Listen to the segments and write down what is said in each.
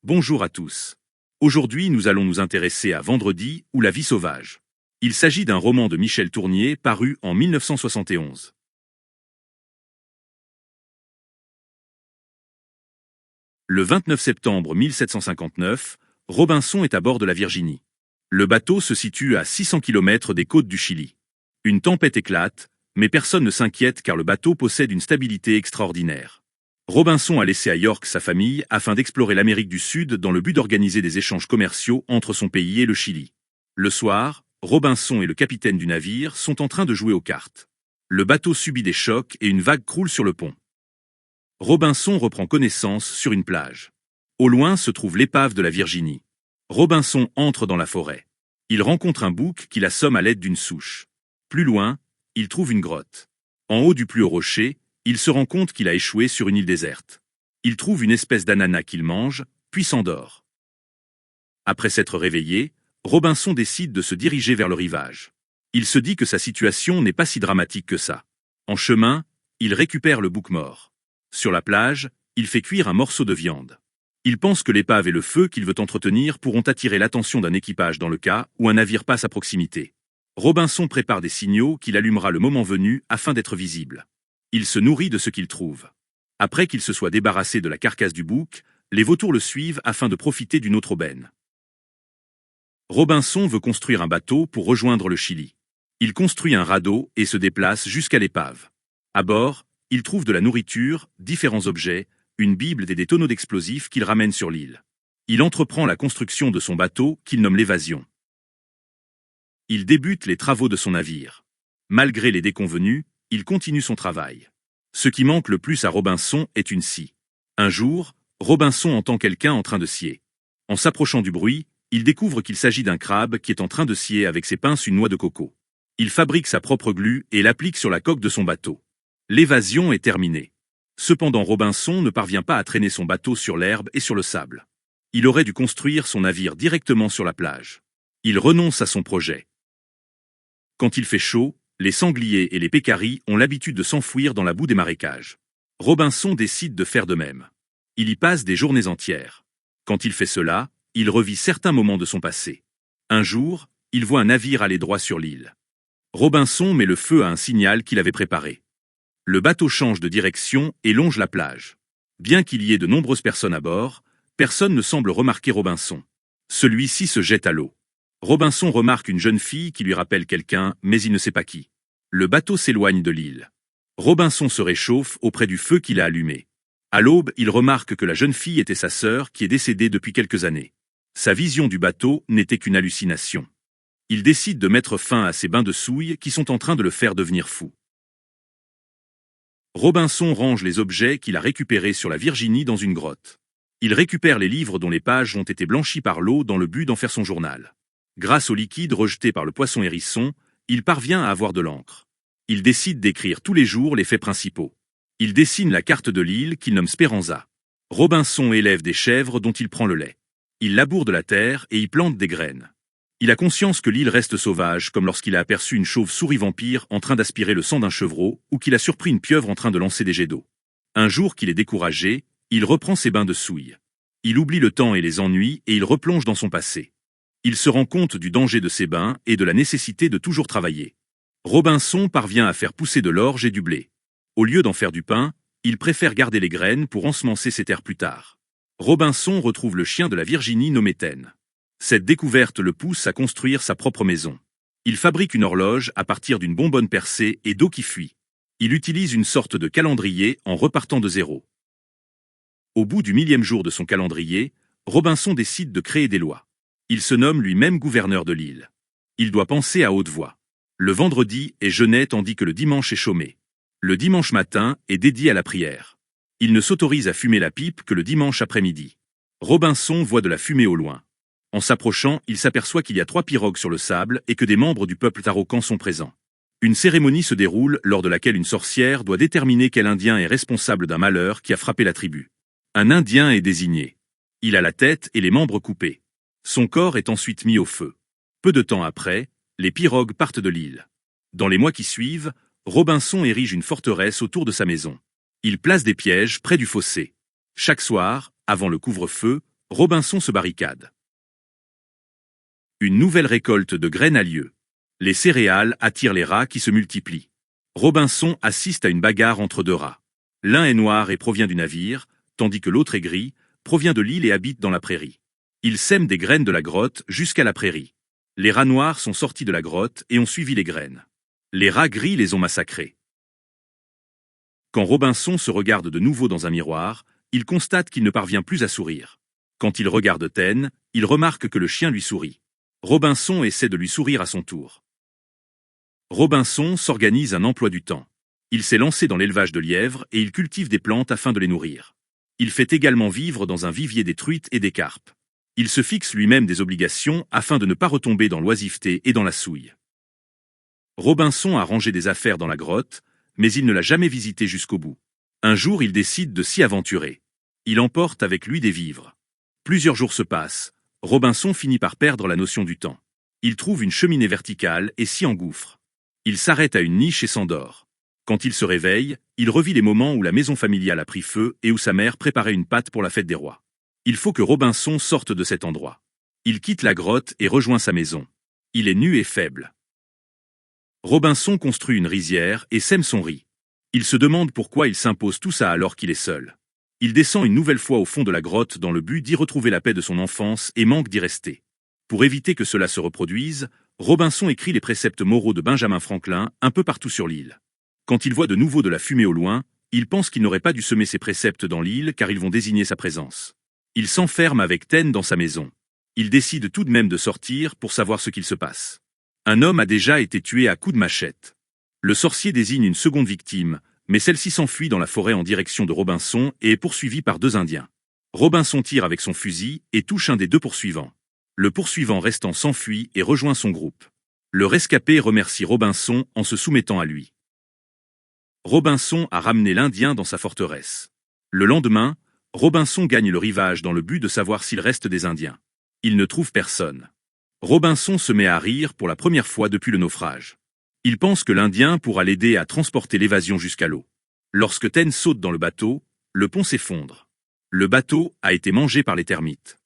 Bonjour à tous. Aujourd'hui, nous allons nous intéresser à Vendredi ou la vie sauvage. Il s'agit d'un roman de Michel Tournier paru en 1971. Le 29 septembre 1759, Robinson est à bord de la Virginie. Le bateau se situe à 600 km des côtes du Chili. Une tempête éclate, mais personne ne s'inquiète car le bateau possède une stabilité extraordinaire. Robinson a laissé à York sa famille afin d'explorer l'Amérique du Sud dans le but d'organiser des échanges commerciaux entre son pays et le Chili. Le soir, Robinson et le capitaine du navire sont en train de jouer aux cartes. Le bateau subit des chocs et une vague croule sur le pont. Robinson reprend connaissance sur une plage. Au loin se trouve l'épave de la Virginie. Robinson entre dans la forêt. Il rencontre un bouc qui l'assomme à l'aide d'une souche. Plus loin, il trouve une grotte. En haut du plus haut rocher, il se rend compte qu'il a échoué sur une île déserte. Il trouve une espèce d'ananas qu'il mange, puis s'endort. Après s'être réveillé, Robinson décide de se diriger vers le rivage. Il se dit que sa situation n'est pas si dramatique que ça. En chemin, il récupère le bouc mort. Sur la plage, il fait cuire un morceau de viande. Il pense que l'épave et le feu qu'il veut entretenir pourront attirer l'attention d'un équipage dans le cas où un navire passe à proximité. Robinson prépare des signaux qu'il allumera le moment venu afin d'être visible. Il se nourrit de ce qu'il trouve. Après qu'il se soit débarrassé de la carcasse du bouc, les vautours le suivent afin de profiter d'une autre aubaine. Robinson veut construire un bateau pour rejoindre le Chili. Il construit un radeau et se déplace jusqu'à l'épave. À bord, il trouve de la nourriture, différents objets, une Bible et des tonneaux d'explosifs qu'il ramène sur l'île. Il entreprend la construction de son bateau qu'il nomme l'Évasion. Il débute les travaux de son navire. Malgré les déconvenues, il continue son travail. Ce qui manque le plus à Robinson est une scie. Un jour, Robinson entend quelqu'un en train de scier. En s'approchant du bruit, il découvre qu'il s'agit d'un crabe qui est en train de scier avec ses pinces une noix de coco. Il fabrique sa propre glu et l'applique sur la coque de son bateau. L'évasion est terminée. Cependant, Robinson ne parvient pas à traîner son bateau sur l'herbe et sur le sable. Il aurait dû construire son navire directement sur la plage. Il renonce à son projet. Quand il fait chaud, les sangliers et les pécaris ont l'habitude de s'enfouir dans la boue des marécages. Robinson décide de faire de même. Il y passe des journées entières. Quand il fait cela, il revit certains moments de son passé. Un jour, il voit un navire aller droit sur l'île. Robinson met le feu à un signal qu'il avait préparé. Le bateau change de direction et longe la plage. Bien qu'il y ait de nombreuses personnes à bord, personne ne semble remarquer Robinson. Celui-ci se jette à l'eau. Robinson remarque une jeune fille qui lui rappelle quelqu'un, mais il ne sait pas qui. Le bateau s'éloigne de l'île. Robinson se réchauffe auprès du feu qu'il a allumé. À l'aube, il remarque que la jeune fille était sa sœur qui est décédée depuis quelques années. Sa vision du bateau n'était qu'une hallucination. Il décide de mettre fin à ces bains de souille qui sont en train de le faire devenir fou. Robinson range les objets qu'il a récupérés sur la Virginie dans une grotte. Il récupère les livres dont les pages ont été blanchies par l'eau dans le but d'en faire son journal. Grâce au liquide rejeté par le poisson hérisson, il parvient à avoir de l'encre. Il décide d'écrire tous les jours les faits principaux. Il dessine la carte de l'île qu'il nomme Speranza. Robinson élève des chèvres dont il prend le lait. Il laboure de la terre et y plante des graines. Il a conscience que l'île reste sauvage, comme lorsqu'il a aperçu une chauve-souris vampire en train d'aspirer le sang d'un chevreau ou qu'il a surpris une pieuvre en train de lancer des jets d'eau. Un jour qu'il est découragé, il reprend ses bains de souille. Il oublie le temps et les ennuis et il replonge dans son passé. Il se rend compte du danger de ses bains et de la nécessité de toujours travailler. Robinson parvient à faire pousser de l'orge et du blé. Au lieu d'en faire du pain, il préfère garder les graines pour ensemencer ses terres plus tard. Robinson retrouve le chien de la Virginie nommé Ten. Cette découverte le pousse à construire sa propre maison. Il fabrique une horloge à partir d'une bonbonne percée et d'eau qui fuit. Il utilise une sorte de calendrier en repartant de zéro. Au bout du 1000e jour de son calendrier, Robinson décide de créer des lois. Il se nomme lui-même gouverneur de l'île. Il doit penser à haute voix. Le vendredi est jeûné tandis que le dimanche est chômé. Le dimanche matin est dédié à la prière. Il ne s'autorise à fumer la pipe que le dimanche après-midi. Robinson voit de la fumée au loin. En s'approchant, il s'aperçoit qu'il y a 3 pirogues sur le sable et que des membres du peuple Tarocan sont présents. Une cérémonie se déroule lors de laquelle une sorcière doit déterminer quel Indien est responsable d'un malheur qui a frappé la tribu. Un Indien est désigné. Il a la tête et les membres coupés. Son corps est ensuite mis au feu. Peu de temps après, les pirogues partent de l'île. Dans les mois qui suivent, Robinson érige une forteresse autour de sa maison. Il place des pièges près du fossé. Chaque soir, avant le couvre-feu, Robinson se barricade. Une nouvelle récolte de graines a lieu. Les céréales attirent les rats qui se multiplient. Robinson assiste à une bagarre entre deux rats. L'un est noir et provient du navire, tandis que l'autre est gris, provient de l'île et habite dans la prairie. Ils sèment des graines de la grotte jusqu'à la prairie. Les rats noirs sont sortis de la grotte et ont suivi les graines. Les rats gris les ont massacrés. Quand Robinson se regarde de nouveau dans un miroir, il constate qu'il ne parvient plus à sourire. Quand il regarde Ten, il remarque que le chien lui sourit. Robinson essaie de lui sourire à son tour. Robinson s'organise un emploi du temps. Il s'est lancé dans l'élevage de lièvres et il cultive des plantes afin de les nourrir. Il fait également vivre dans un vivier des truites et des carpes. Il se fixe lui-même des obligations afin de ne pas retomber dans l'oisiveté et dans la souille. Robinson a rangé des affaires dans la grotte, mais il ne l'a jamais visitée jusqu'au bout. Un jour, il décide de s'y aventurer. Il emporte avec lui des vivres. Plusieurs jours se passent. Robinson finit par perdre la notion du temps. Il trouve une cheminée verticale et s'y engouffre. Il s'arrête à une niche et s'endort. Quand il se réveille, il revit les moments où la maison familiale a pris feu et où sa mère préparait une pâte pour la fête des rois. Il faut que Robinson sorte de cet endroit. Il quitte la grotte et rejoint sa maison. Il est nu et faible. Robinson construit une rizière et sème son riz. Il se demande pourquoi il s'impose tout ça alors qu'il est seul. Il descend une nouvelle fois au fond de la grotte dans le but d'y retrouver la paix de son enfance et manque d'y rester. Pour éviter que cela se reproduise, Robinson écrit les préceptes moraux de Benjamin Franklin un peu partout sur l'île. Quand il voit de nouveau de la fumée au loin, il pense qu'il n'aurait pas dû semer ces préceptes dans l'île car ils vont désigner sa présence. Il s'enferme avec Ten dans sa maison. Il décide tout de même de sortir pour savoir ce qu'il se passe. Un homme a déjà été tué à coups de machette. Le sorcier désigne une seconde victime, mais celle-ci s'enfuit dans la forêt en direction de Robinson et est poursuivie par deux Indiens. Robinson tire avec son fusil et touche un des deux poursuivants. Le poursuivant restant s'enfuit et rejoint son groupe. Le rescapé remercie Robinson en se soumettant à lui. Robinson a ramené l'Indien dans sa forteresse. Le lendemain, Robinson gagne le rivage dans le but de savoir s'il reste des Indiens. Il ne trouve personne. Robinson se met à rire pour la première fois depuis le naufrage. Il pense que l'Indien pourra l'aider à transporter l'évasion jusqu'à l'eau. Lorsque Ten saute dans le bateau, le pont s'effondre. Le bateau a été mangé par les termites.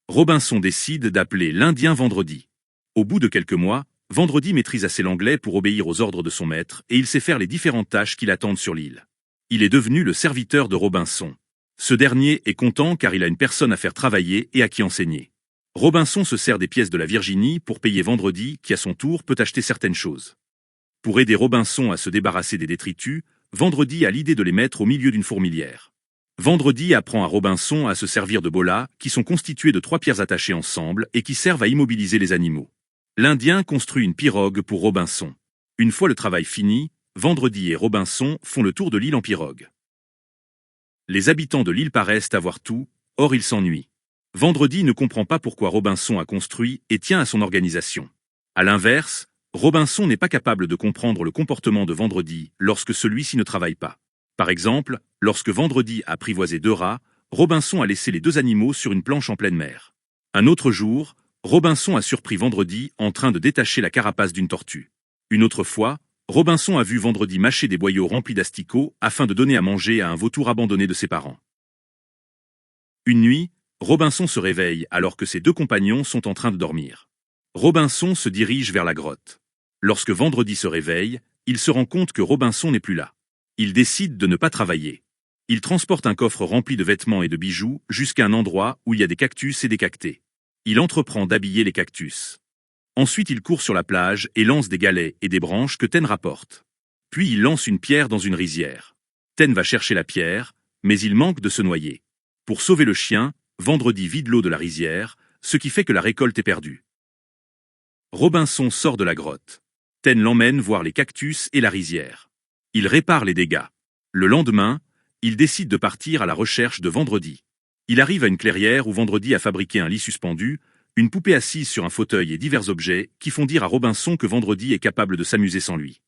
Robinson décide d'appeler l'Indien Vendredi. Au bout de quelques mois, Vendredi maîtrise assez l'anglais pour obéir aux ordres de son maître et il sait faire les différentes tâches qui l'attendent sur l'île. Il est devenu le serviteur de Robinson. Ce dernier est content car il a une personne à faire travailler et à qui enseigner. Robinson se sert des pièces de la Virginie pour payer Vendredi qui à son tour peut acheter certaines choses. Pour aider Robinson à se débarrasser des détritus, Vendredi a l'idée de les mettre au milieu d'une fourmilière. Vendredi apprend à Robinson à se servir de bolas qui sont constitués de 3 pierres attachées ensemble et qui servent à immobiliser les animaux. L'Indien construit une pirogue pour Robinson. Une fois le travail fini, Vendredi et Robinson font le tour de l'île en pirogue. Les habitants de l'île paraissent avoir tout, or ils s'ennuient. Vendredi ne comprend pas pourquoi Robinson a construit et tient à son organisation. À l'inverse, Robinson n'est pas capable de comprendre le comportement de Vendredi lorsque celui-ci ne travaille pas. Par exemple, lorsque Vendredi a apprivoisé 2 rats, Robinson a laissé les 2 animaux sur une planche en pleine mer. Un autre jour, Robinson a surpris Vendredi en train de détacher la carapace d'une tortue. Une autre fois, Robinson a vu Vendredi mâcher des boyaux remplis d'asticots afin de donner à manger à un vautour abandonné de ses parents. Une nuit, Robinson se réveille alors que ses 2 compagnons sont en train de dormir. Robinson se dirige vers la grotte. Lorsque Vendredi se réveille, il se rend compte que Robinson n'est plus là. Il décide de ne pas travailler. Il transporte un coffre rempli de vêtements et de bijoux jusqu'à un endroit où il y a des cactus et des cactés. Il entreprend d'habiller les cactus. Ensuite il court sur la plage et lance des galets et des branches que Ten rapporte. Puis il lance une pierre dans une rizière. Ten va chercher la pierre, mais il manque de se noyer. Pour sauver le chien, Vendredi vide l'eau de la rizière, ce qui fait que la récolte est perdue. Robinson sort de la grotte. Ten l'emmène voir les cactus et la rizière. Il répare les dégâts. Le lendemain, il décide de partir à la recherche de Vendredi. Il arrive à une clairière où Vendredi a fabriqué un lit suspendu, une poupée assise sur un fauteuil et divers objets qui font dire à Robinson que Vendredi est capable de s'amuser sans lui.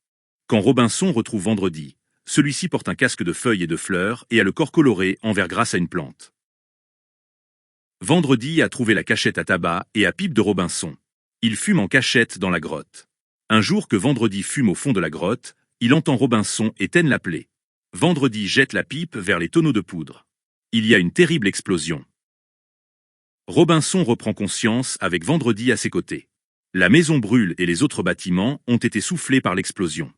Quand Robinson retrouve Vendredi, celui-ci porte un casque de feuilles et de fleurs et a le corps coloré en vert grâce à une plante. Vendredi a trouvé la cachette à tabac et à pipe de Robinson. Il fume en cachette dans la grotte. Un jour que Vendredi fume au fond de la grotte, il entend Robinson et Ten l'appeler. Vendredi jette la pipe vers les tonneaux de poudre. Il y a une terrible explosion. Robinson reprend conscience avec Vendredi à ses côtés. La maison brûle et les autres bâtiments ont été soufflés par l'explosion.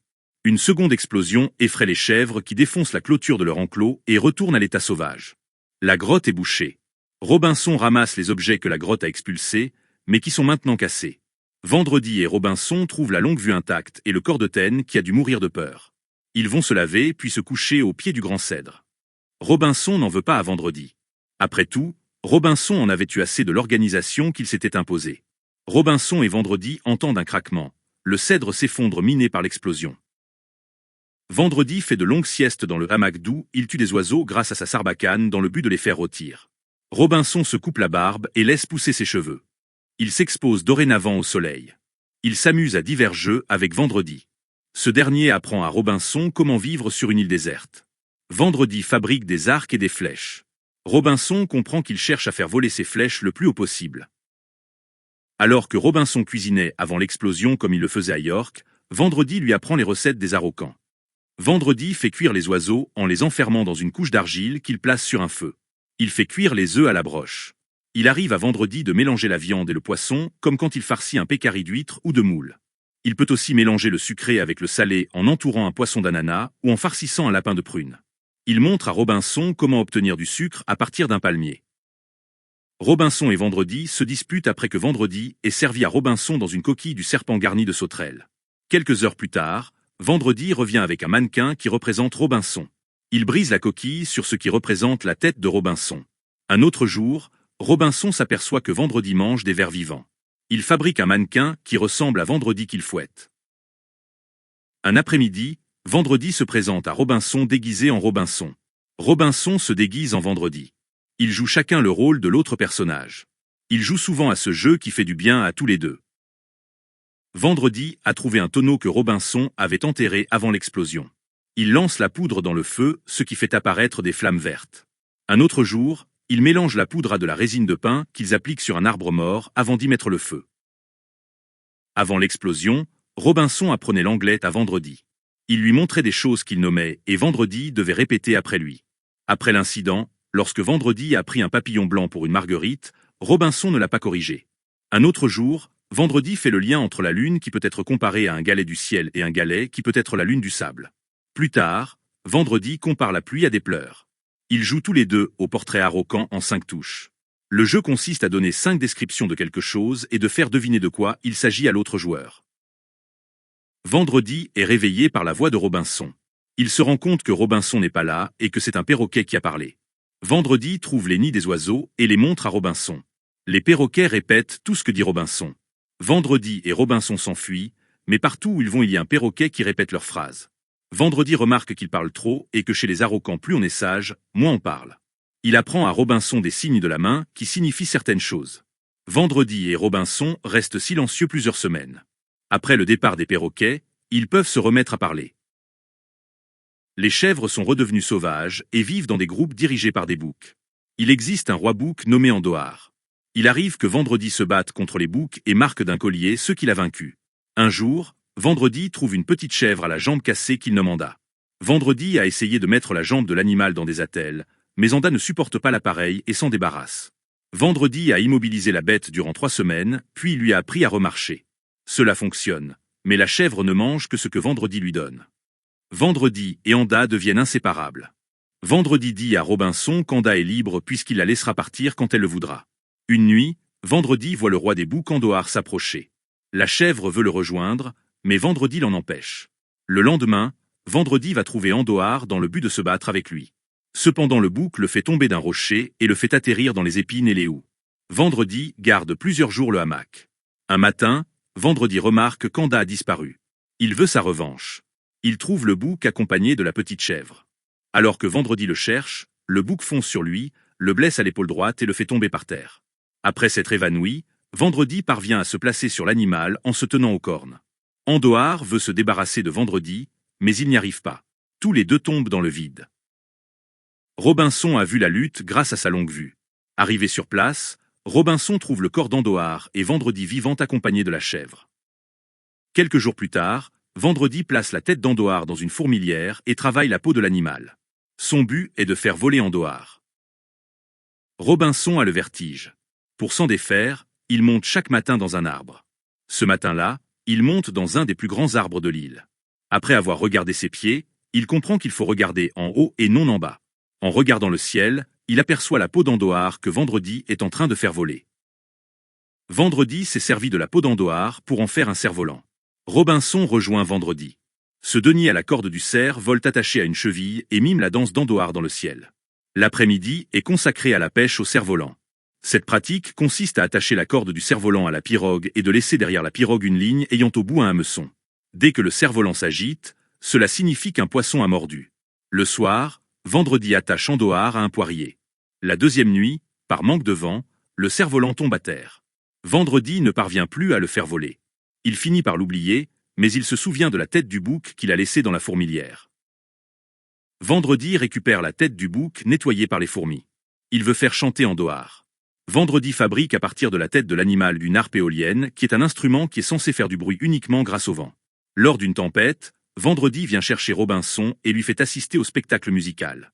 Une seconde explosion effraie les chèvres qui défoncent la clôture de leur enclos et retournent à l'état sauvage. La grotte est bouchée. Robinson ramasse les objets que la grotte a expulsés, mais qui sont maintenant cassés. Vendredi et Robinson trouvent la longue vue intacte et le corps de Ten qui a dû mourir de peur. Ils vont se laver puis se coucher au pied du grand cèdre. Robinson n'en veut pas à Vendredi. Après tout, Robinson en avait eu assez de l'organisation qu'il s'était imposée. Robinson et Vendredi entendent un craquement. Le cèdre s'effondre miné par l'explosion. Vendredi fait de longues siestes dans le hamac d'où il tue des oiseaux grâce à sa sarbacane dans le but de les faire rôtir. Robinson se coupe la barbe et laisse pousser ses cheveux. Il s'expose dorénavant au soleil. Il s'amuse à divers jeux avec Vendredi. Ce dernier apprend à Robinson comment vivre sur une île déserte. Vendredi fabrique des arcs et des flèches. Robinson comprend qu'il cherche à faire voler ses flèches le plus haut possible. Alors que Robinson cuisinait avant l'explosion comme il le faisait à York, Vendredi lui apprend les recettes des Araucans. Vendredi fait cuire les oiseaux en les enfermant dans une couche d'argile qu'il place sur un feu. Il fait cuire les œufs à la broche. Il arrive à Vendredi de mélanger la viande et le poisson comme quand il farcit un pécari d'huître ou de moule. Il peut aussi mélanger le sucré avec le salé en entourant un poisson d'ananas ou en farcissant un lapin de prune. Il montre à Robinson comment obtenir du sucre à partir d'un palmier. Robinson et Vendredi se disputent après que Vendredi ait servi à Robinson dans une coquille du serpent garni de sauterelles. Quelques heures plus tard, Vendredi revient avec un mannequin qui représente Robinson. Il brise la coquille sur ce qui représente la tête de Robinson. Un autre jour, Robinson s'aperçoit que Vendredi mange des vers vivants. Il fabrique un mannequin qui ressemble à Vendredi qu'il fouette. Un après-midi, Vendredi se présente à Robinson déguisé en Robinson. Robinson se déguise en Vendredi. Ils jouent chacun le rôle de l'autre personnage. Ils jouent souvent à ce jeu qui fait du bien à tous les deux. Vendredi a trouvé un tonneau que Robinson avait enterré avant l'explosion. Il lance la poudre dans le feu, ce qui fait apparaître des flammes vertes. Un autre jour, ils mélangent la poudre à de la résine de pin qu'ils appliquent sur un arbre mort avant d'y mettre le feu. Avant l'explosion, Robinson apprenait l'anglais à Vendredi. Il lui montrait des choses qu'il nommait et Vendredi devait répéter après lui. Après l'incident, lorsque Vendredi a pris un papillon blanc pour une marguerite, Robinson ne l'a pas corrigé. Un autre jour, Vendredi fait le lien entre la lune qui peut être comparée à un galet du ciel et un galet qui peut être la lune du sable. Plus tard, Vendredi compare la pluie à des pleurs. Ils jouent tous les deux au portrait araucan en 5 touches. Le jeu consiste à donner 5 descriptions de quelque chose et de faire deviner de quoi il s'agit à l'autre joueur. Vendredi est réveillé par la voix de Robinson. Il se rend compte que Robinson n'est pas là et que c'est un perroquet qui a parlé. Vendredi trouve les nids des oiseaux et les montre à Robinson. Les perroquets répètent tout ce que dit Robinson. Vendredi et Robinson s'enfuient, mais partout où ils vont il y a un perroquet qui répète leurs phrases. Vendredi remarque qu'il parle trop et que chez les Araucans plus on est sage, moins on parle. Il apprend à Robinson des signes de la main qui signifient certaines choses. Vendredi et Robinson restent silencieux plusieurs semaines. Après le départ des perroquets, ils peuvent se remettre à parler. Les chèvres sont redevenues sauvages et vivent dans des groupes dirigés par des boucs. Il existe un roi bouc nommé Andoar. Il arrive que Vendredi se batte contre les boucs et marque d'un collier ceux qu'il a vaincus. Un jour, Vendredi trouve une petite chèvre à la jambe cassée qu'il nomme Anda. Vendredi a essayé de mettre la jambe de l'animal dans des attelles, mais Anda ne supporte pas l'appareil et s'en débarrasse. Vendredi a immobilisé la bête durant 3 semaines, puis lui a appris à remarcher. Cela fonctionne, mais la chèvre ne mange que ce que Vendredi lui donne. Vendredi et Anda deviennent inséparables. Vendredi dit à Robinson qu'Anda est libre puisqu'il la laissera partir quand elle le voudra. Une nuit, Vendredi voit le roi des boucs Andoar s'approcher. La chèvre veut le rejoindre, mais Vendredi l'en empêche. Le lendemain, Vendredi va trouver Andoar dans le but de se battre avec lui. Cependant le bouc le fait tomber d'un rocher et le fait atterrir dans les épines et les houx. Vendredi garde plusieurs jours le hamac. Un matin, Vendredi remarque qu'Anda a disparu. Il veut sa revanche. Il trouve le bouc accompagné de la petite chèvre. Alors que Vendredi le cherche, le bouc fonce sur lui, le blesse à l'épaule droite et le fait tomber par terre. Après s'être évanoui, Vendredi parvient à se placer sur l'animal en se tenant aux cornes. Andoar veut se débarrasser de Vendredi, mais il n'y arrive pas. Tous les deux tombent dans le vide. Robinson a vu la lutte grâce à sa longue vue. Arrivé sur place, Robinson trouve le corps d'Andoar et Vendredi vivant accompagné de la chèvre. Quelques jours plus tard, Vendredi place la tête d'Andoar dans une fourmilière et travaille la peau de l'animal. Son but est de faire voler Andoar. Robinson a le vertige. Pour s'en défaire, il monte chaque matin dans un arbre. Ce matin-là, il monte dans un des plus grands arbres de l'île. Après avoir regardé ses pieds, il comprend qu'il faut regarder en haut et non en bas. En regardant le ciel, il aperçoit la peau d'Andohar que Vendredi est en train de faire voler. Vendredi s'est servi de la peau d'Andohar pour en faire un cerf-volant. Robinson rejoint Vendredi. Ce denier à la corde du cerf vole attaché à une cheville et mime la danse d'Andohar dans le ciel. L'après-midi est consacré à la pêche au cerf-volant. Cette pratique consiste à attacher la corde du cerf-volant à la pirogue et de laisser derrière la pirogue une ligne ayant au bout un hameçon. Dès que le cerf-volant s'agite, cela signifie qu'un poisson a mordu. Le soir, Vendredi attache Andohar à un poirier. La deuxième nuit, par manque de vent, le cerf-volant tombe à terre. Vendredi ne parvient plus à le faire voler. Il finit par l'oublier, mais il se souvient de la tête du bouc qu'il a laissée dans la fourmilière. Vendredi récupère la tête du bouc nettoyée par les fourmis. Il veut faire chanter Andohar. Vendredi fabrique à partir de la tête de l'animal une harpe éolienne, qui est un instrument qui est censé faire du bruit uniquement grâce au vent. Lors d'une tempête, Vendredi vient chercher Robinson et lui fait assister au spectacle musical.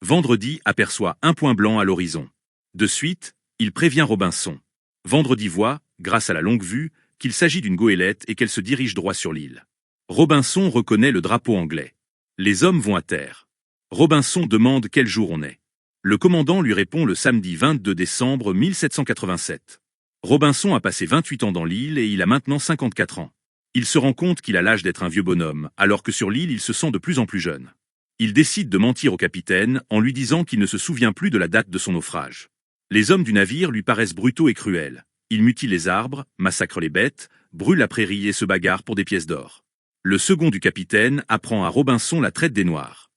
Vendredi aperçoit un point blanc à l'horizon. De suite, il prévient Robinson. Vendredi voit, grâce à la longue vue, qu'il s'agit d'une goélette et qu'elle se dirige droit sur l'île. Robinson reconnaît le drapeau anglais. Les hommes vont à terre. Robinson demande quel jour on est. Le commandant lui répond le samedi 22 décembre 1787. Robinson a passé 28 ans dans l'île et il a maintenant 54 ans. Il se rend compte qu'il a l'âge d'être un vieux bonhomme, alors que sur l'île il se sent de plus en plus jeune. Il décide de mentir au capitaine en lui disant qu'il ne se souvient plus de la date de son naufrage. Les hommes du navire lui paraissent brutaux et cruels. Ils mutilent les arbres, massacrent les bêtes, brûlent la prairie et se bagarrent pour des pièces d'or. Le second du capitaine apprend à Robinson la traite des Noirs.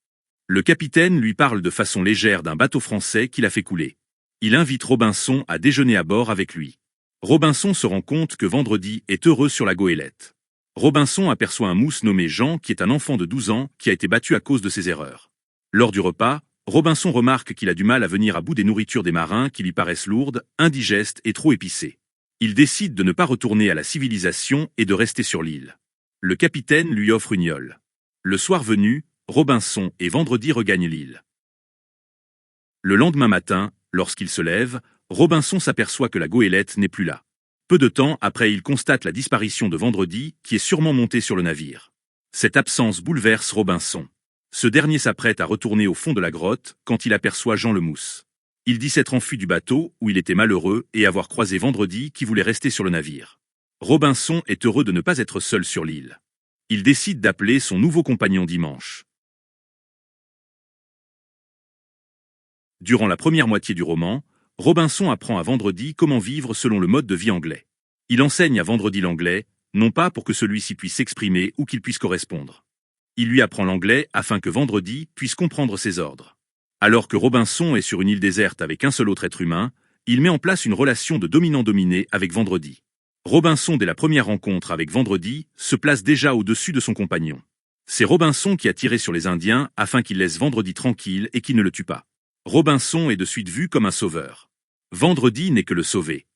Le capitaine lui parle de façon légère d'un bateau français qu'il a fait couler. Il invite Robinson à déjeuner à bord avec lui. Robinson se rend compte que Vendredi est heureux sur la goélette. Robinson aperçoit un mousse nommé Jean qui est un enfant de 12 ans qui a été battu à cause de ses erreurs. Lors du repas, Robinson remarque qu'il a du mal à venir à bout des nourritures des marins qui lui paraissent lourdes, indigestes et trop épicées. Il décide de ne pas retourner à la civilisation et de rester sur l'île. Le capitaine lui offre une yole. Le soir venu, Robinson et Vendredi regagnent l'île. Le lendemain matin, lorsqu'il se lève, Robinson s'aperçoit que la goélette n'est plus là. Peu de temps après, il constate la disparition de Vendredi, qui est sûrement monté sur le navire. Cette absence bouleverse Robinson. Ce dernier s'apprête à retourner au fond de la grotte quand il aperçoit Jean le Mousse. Il dit s'être enfui du bateau, où il était malheureux, et avoir croisé Vendredi qui voulait rester sur le navire. Robinson est heureux de ne pas être seul sur l'île. Il décide d'appeler son nouveau compagnon Dimanche. Durant la première moitié du roman, Robinson apprend à Vendredi comment vivre selon le mode de vie anglais. Il enseigne à Vendredi l'anglais, non pas pour que celui-ci puisse s'exprimer ou qu'il puisse correspondre. Il lui apprend l'anglais afin que Vendredi puisse comprendre ses ordres. Alors que Robinson est sur une île déserte avec un seul autre être humain, il met en place une relation de dominant-dominé avec Vendredi. Robinson, dès la première rencontre avec Vendredi, se place déjà au-dessus de son compagnon. C'est Robinson qui a tiré sur les Indiens afin qu'ils laissent Vendredi tranquille et qu'ils ne le tuent pas. Robinson est de suite vu comme un sauveur. Vendredi n'est que le sauvé.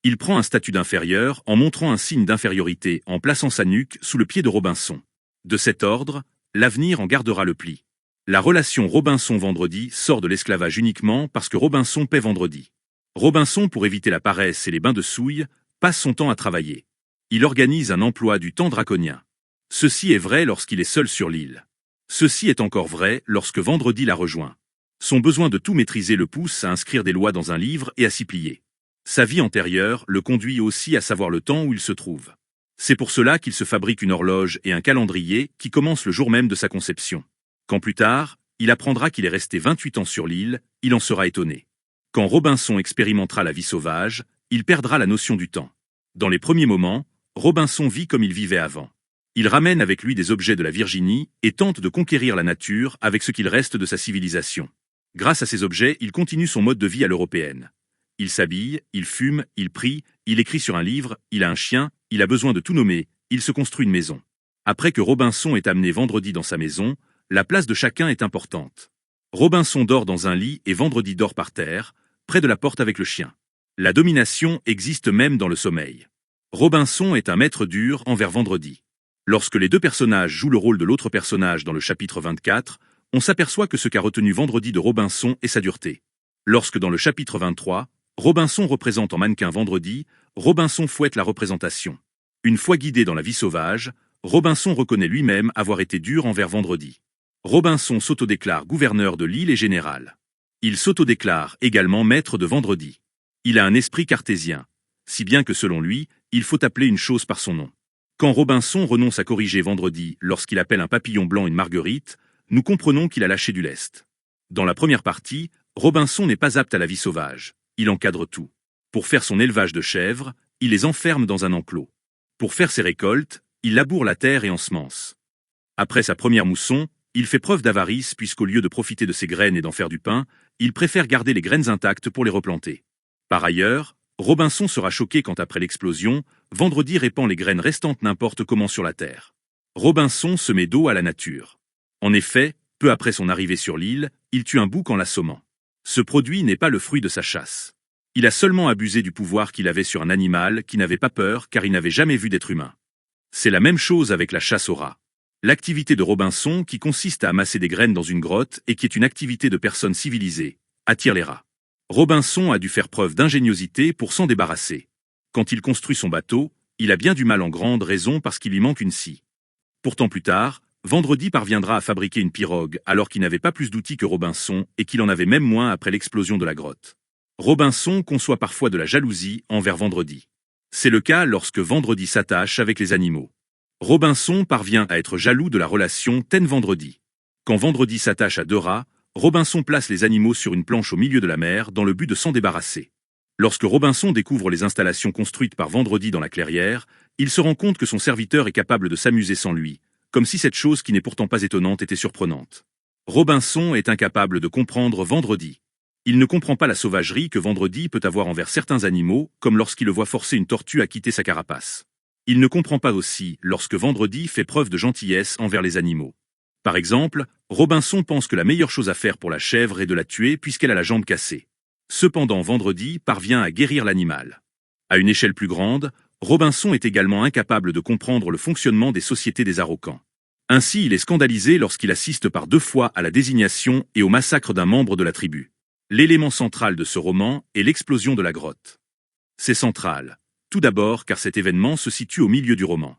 Il prend un statut d'inférieur en montrant un signe d'infériorité en plaçant sa nuque sous le pied de Robinson. De cet ordre, l'avenir en gardera le pli. La relation Robinson-Vendredi sort de l'esclavage uniquement parce que Robinson paie Vendredi. Robinson, pour éviter la paresse et les bains de souille, passe son temps à travailler. Il organise un emploi du temps draconien. Ceci est vrai lorsqu'il est seul sur l'île. Ceci est encore vrai lorsque Vendredi la rejoint. Son besoin de tout maîtriser le pousse à inscrire des lois dans un livre et à s'y plier. Sa vie antérieure le conduit aussi à savoir le temps où il se trouve. C'est pour cela qu'il se fabrique une horloge et un calendrier qui commence le jour même de sa conception. Quand plus tard, il apprendra qu'il est resté 28 ans sur l'île, il en sera étonné. Quand Robinson expérimentera la vie sauvage, il perdra la notion du temps. Dans les premiers moments, Robinson vit comme il vivait avant. Il ramène avec lui des objets de la Virginie et tente de conquérir la nature avec ce qu'il reste de sa civilisation. Grâce à ces objets, il continue son mode de vie à l'européenne. Il s'habille, il fume, il prie, il écrit sur un livre, il a un chien, il a besoin de tout nommer, il se construit une maison. Après que Robinson ait amené Vendredi dans sa maison, la place de chacun est importante. Robinson dort dans un lit et Vendredi dort par terre, près de la porte avec le chien. La domination existe même dans le sommeil. Robinson est un maître dur envers Vendredi. Lorsque les deux personnages jouent le rôle de l'autre personnage dans le chapitre 24, on s'aperçoit que ce qu'a retenu Vendredi de Robinson est sa dureté. Lorsque dans le chapitre 23, Robinson représente en mannequin Vendredi, Robinson fouette la représentation. Une fois guidé dans la vie sauvage, Robinson reconnaît lui-même avoir été dur envers Vendredi. Robinson s'autodéclare gouverneur de l'île et général. Il s'autodéclare également maître de Vendredi. Il a un esprit cartésien, si bien que selon lui, il faut appeler une chose par son nom. Quand Robinson renonce à corriger Vendredi lorsqu'il appelle un papillon blanc une marguerite, nous comprenons qu'il a lâché du lest. Dans la première partie, Robinson n'est pas apte à la vie sauvage. Il encadre tout. Pour faire son élevage de chèvres, il les enferme dans un enclos. Pour faire ses récoltes, il laboure la terre et ensemence. Après sa première mousson, il fait preuve d'avarice puisqu'au lieu de profiter de ses graines et d'en faire du pain, il préfère garder les graines intactes pour les replanter. Par ailleurs, Robinson sera choqué quand après l'explosion, Vendredi répand les graines restantes n'importe comment sur la terre. Robinson se met dos à la nature. En effet, peu après son arrivée sur l'île, il tue un bouc en l'assommant. Ce produit n'est pas le fruit de sa chasse. Il a seulement abusé du pouvoir qu'il avait sur un animal qui n'avait pas peur car il n'avait jamais vu d'être humain. C'est la même chose avec la chasse aux rats. L'activité de Robinson, qui consiste à amasser des graines dans une grotte et qui est une activité de personnes civilisées, attire les rats. Robinson a dû faire preuve d'ingéniosité pour s'en débarrasser. Quand il construit son bateau, il a bien du mal en grande raison parce qu'il lui manque une scie. Pourtant plus tard, Vendredi parviendra à fabriquer une pirogue alors qu'il n'avait pas plus d'outils que Robinson et qu'il en avait même moins après l'explosion de la grotte. Robinson conçoit parfois de la jalousie envers Vendredi. C'est le cas lorsque Vendredi s'attache avec les animaux. Robinson parvient à être jaloux de la relation Ten-Vendredi. Quand Vendredi s'attache à deux rats, Robinson place les animaux sur une planche au milieu de la mer dans le but de s'en débarrasser. Lorsque Robinson découvre les installations construites par Vendredi dans la clairière, il se rend compte que son serviteur est capable de s'amuser sans lui, comme si cette chose qui n'est pourtant pas étonnante était surprenante. Robinson est incapable de comprendre Vendredi. Il ne comprend pas la sauvagerie que Vendredi peut avoir envers certains animaux, comme lorsqu'il le voit forcer une tortue à quitter sa carapace. Il ne comprend pas aussi lorsque Vendredi fait preuve de gentillesse envers les animaux. Par exemple, Robinson pense que la meilleure chose à faire pour la chèvre est de la tuer puisqu'elle a la jambe cassée. Cependant, Vendredi parvient à guérir l'animal. À une échelle plus grande, Robinson est également incapable de comprendre le fonctionnement des sociétés des Araucans. Ainsi, il est scandalisé lorsqu'il assiste par 2 fois à la désignation et au massacre d'un membre de la tribu. L'élément central de ce roman est l'explosion de la grotte. C'est central. Tout d'abord car cet événement se situe au milieu du roman.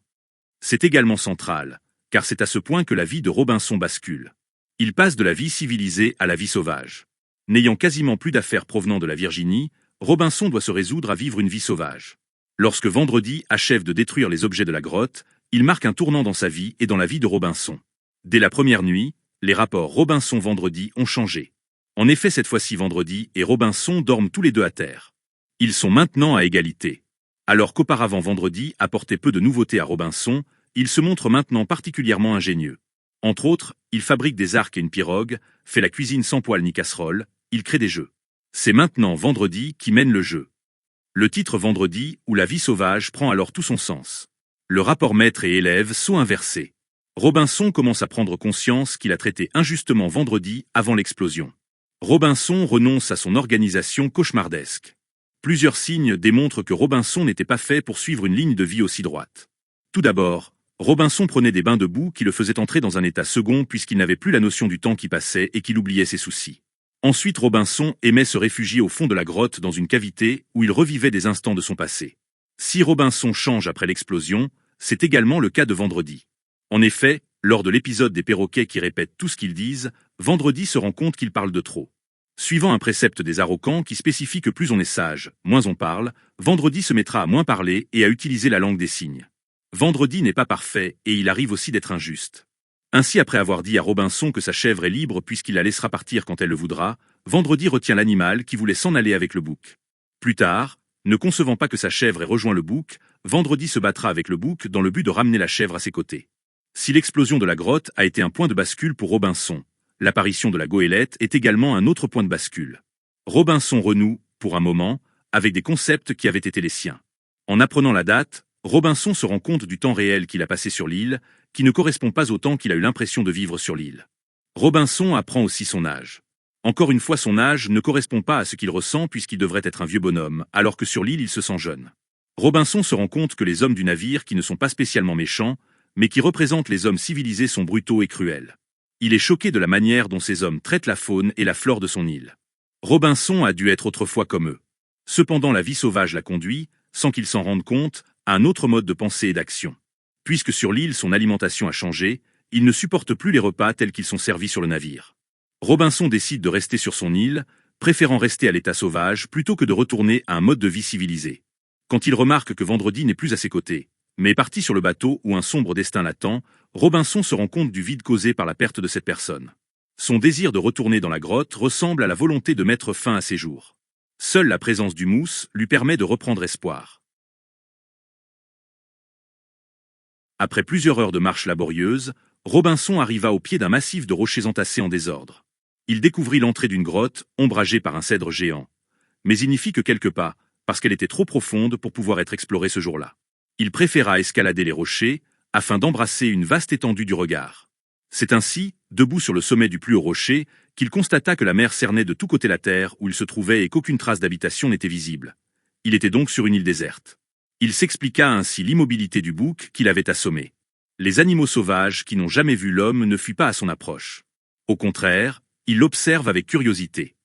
C'est également central, car c'est à ce point que la vie de Robinson bascule. Il passe de la vie civilisée à la vie sauvage. N'ayant quasiment plus d'affaires provenant de la Virginie, Robinson doit se résoudre à vivre une vie sauvage. Lorsque Vendredi achève de détruire les objets de la grotte, il marque un tournant dans sa vie et dans la vie de Robinson. Dès la première nuit, les rapports Robinson-Vendredi ont changé. En effet, cette fois-ci Vendredi et Robinson dorment tous les deux à terre. Ils sont maintenant à égalité. Alors qu'auparavant Vendredi apportait peu de nouveautés à Robinson, il se montre maintenant particulièrement ingénieux. Entre autres, il fabrique des arcs et une pirogue, fait la cuisine sans poêle ni casserole, il crée des jeux. C'est maintenant Vendredi qui mène le jeu. Le titre Vendredi ou la vie sauvage prend alors tout son sens. Le rapport maître et élève sont inversés. Robinson commence à prendre conscience qu'il a traité injustement Vendredi avant l'explosion. Robinson renonce à son organisation cauchemardesque. Plusieurs signes démontrent que Robinson n'était pas fait pour suivre une ligne de vie aussi droite. Tout d'abord, Robinson prenait des bains de boue qui le faisaient entrer dans un état second puisqu'il n'avait plus la notion du temps qui passait et qu'il oubliait ses soucis. Ensuite, Robinson aimait se réfugier au fond de la grotte dans une cavité où il revivait des instants de son passé. Si Robinson change après l'explosion, c'est également le cas de Vendredi. En effet, lors de l'épisode des perroquets qui répètent tout ce qu'ils disent, Vendredi se rend compte qu'il parle de trop. Suivant un précepte des Araucans qui spécifie que plus on est sage, moins on parle, Vendredi se mettra à moins parler et à utiliser la langue des signes. Vendredi n'est pas parfait et il arrive aussi d'être injuste. Ainsi, après avoir dit à Robinson que sa chèvre est libre puisqu'il la laissera partir quand elle le voudra, Vendredi retient l'animal qui voulait s'en aller avec le bouc. Plus tard, ne concevant pas que sa chèvre ait rejoint le bouc, Vendredi se battra avec le bouc dans le but de ramener la chèvre à ses côtés. Si l'explosion de la grotte a été un point de bascule pour Robinson, l'apparition de la goélette est également un autre point de bascule. Robinson renoue, pour un moment, avec des concepts qui avaient été les siens. En apprenant la date, Robinson se rend compte du temps réel qu'il a passé sur l'île, qui ne correspond pas au temps qu'il a eu l'impression de vivre sur l'île. Robinson apprend aussi son âge. Encore une fois, son âge ne correspond pas à ce qu'il ressent puisqu'il devrait être un vieux bonhomme, alors que sur l'île il se sent jeune. Robinson se rend compte que les hommes du navire qui ne sont pas spécialement méchants, mais qui représentent les hommes civilisés sont brutaux et cruels. Il est choqué de la manière dont ces hommes traitent la faune et la flore de son île. Robinson a dû être autrefois comme eux. Cependant la vie sauvage l'a conduit, sans qu'il s'en rende compte, à un autre mode de pensée et d'action. Puisque sur l'île son alimentation a changé, il ne supporte plus les repas tels qu'ils sont servis sur le navire. Robinson décide de rester sur son île, préférant rester à l'état sauvage plutôt que de retourner à un mode de vie civilisé. Quand il remarque que Vendredi n'est plus à ses côtés, mais est parti sur le bateau où un sombre destin l'attend, Robinson se rend compte du vide causé par la perte de cette personne. Son désir de retourner dans la grotte ressemble à la volonté de mettre fin à ses jours. Seule la présence du mousse lui permet de reprendre espoir. Après plusieurs heures de marche laborieuse, Robinson arriva au pied d'un massif de rochers entassés en désordre. Il découvrit l'entrée d'une grotte, ombragée par un cèdre géant. Mais il n'y fit que quelques pas, parce qu'elle était trop profonde pour pouvoir être explorée ce jour-là. Il préféra escalader les rochers, afin d'embrasser une vaste étendue du regard. C'est ainsi, debout sur le sommet du plus haut rocher, qu'il constata que la mer cernait de tous côtés la terre où il se trouvait et qu'aucune trace d'habitation n'était visible. Il était donc sur une île déserte. Il s'expliqua ainsi l'immobilité du bouc qu'il avait assommé. Les animaux sauvages qui n'ont jamais vu l'homme ne fuient pas à son approche. Au contraire, ils l'observent avec curiosité.